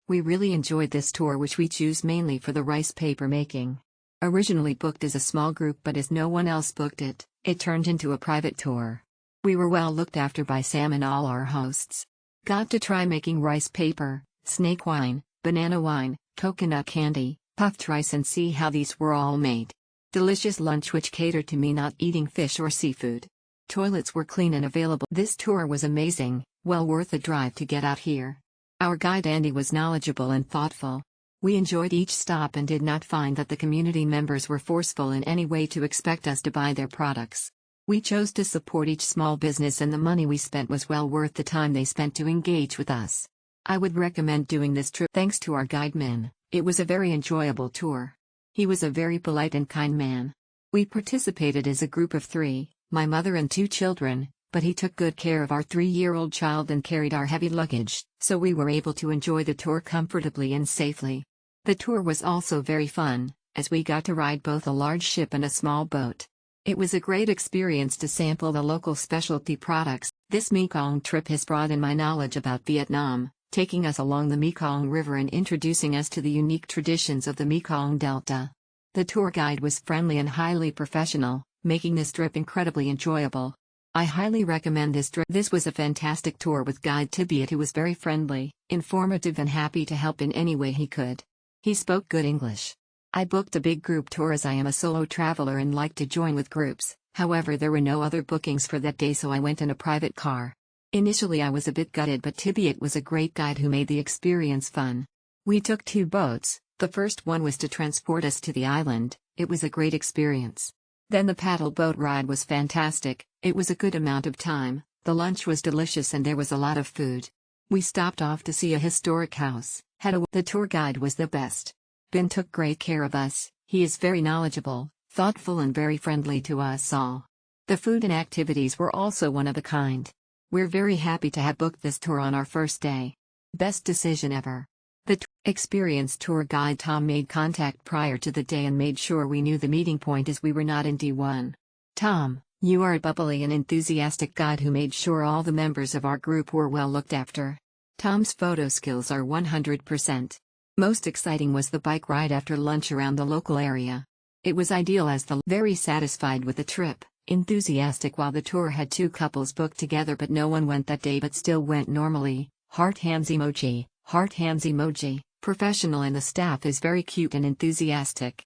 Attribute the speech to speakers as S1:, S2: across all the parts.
S1: We really enjoyed this tour, which we choose mainly for the rice paper making. Originally booked as a small group, but as no one else booked it, it turned into a private tour. We were well looked after by Sam and all our hosts. Got to try making rice paper, snake wine, banana wine, coconut candy, puffed rice, and see how these were all made. Delicious lunch which catered to me not eating fish or seafood. Toilets were clean and available. This tour was amazing, well worth the drive to get out here. Our guide Andy was knowledgeable and thoughtful. We enjoyed each stop and did not find that the community members were forceful in any way to expect us to buy their products. We chose to support each small business, and the money we spent was well worth the time they spent to engage with us. I would recommend doing this trip thanks to our guide Min. It was a very enjoyable tour. He was a very polite and kind man. We participated as a group of 3, my mother and 2 children, but he took good care of our 3-year-old child and carried our heavy luggage, so we were able to enjoy the tour comfortably and safely. The tour was also very fun, as we got to ride both a large ship and a small boat. It was a great experience to sample the local specialty products. This Mekong trip has broadened my knowledge about Vietnam, taking us along the Mekong River and introducing us to the unique traditions of the Mekong Delta. The tour guide was friendly and highly professional, making this trip incredibly enjoyable. I highly recommend this trip. This was a fantastic tour with guide Tibiat, who was very friendly, informative, and happy to help in any way he could. He spoke good English. I booked a big group tour as I am a solo traveler and like to join with groups, however there were no other bookings for that day, so I went in a private car. Initially I was a bit gutted, but Tibiat was a great guide who made the experience fun. We took 2 boats. The first one was to transport us to the island. It was a great experience. Then the paddle boat ride was fantastic. It was a good amount of time, the lunch was delicious, and there was a lot of food. We stopped off to see a historic house. The tour guide was the best. Ben took great care of us. He is very knowledgeable, thoughtful, and very friendly to us all. The food and activities were also one of a kind. We're very happy to have booked this tour on our first day. Best decision ever. The experienced tour guide Tom made contact prior to the day and made sure we knew the meeting point, as we were not in D1. Tom, you are a bubbly and enthusiastic guide who made sure all the members of our group were well looked after. Tom's photo skills are 100%. Most exciting was the bike ride after lunch around the local area. It was ideal as the very satisfied with the trip, enthusiastic while the tour had 2 couples booked together, but no one went that day but still went normally. Heart hands emoji, heart hands emoji, professional, and the staff is very cute and enthusiastic.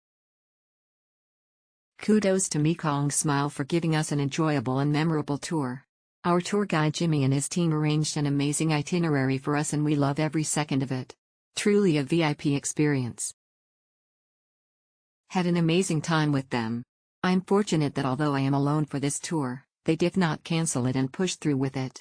S1: Kudos to Mekong Smile for giving us an enjoyable and memorable tour. Our tour guide Jimmy and his team arranged an amazing itinerary for us, and we love every second of it. Truly a VIP experience. Had an amazing time with them. I'm fortunate that although I am alone for this tour, they did not cancel it and pushed through with it.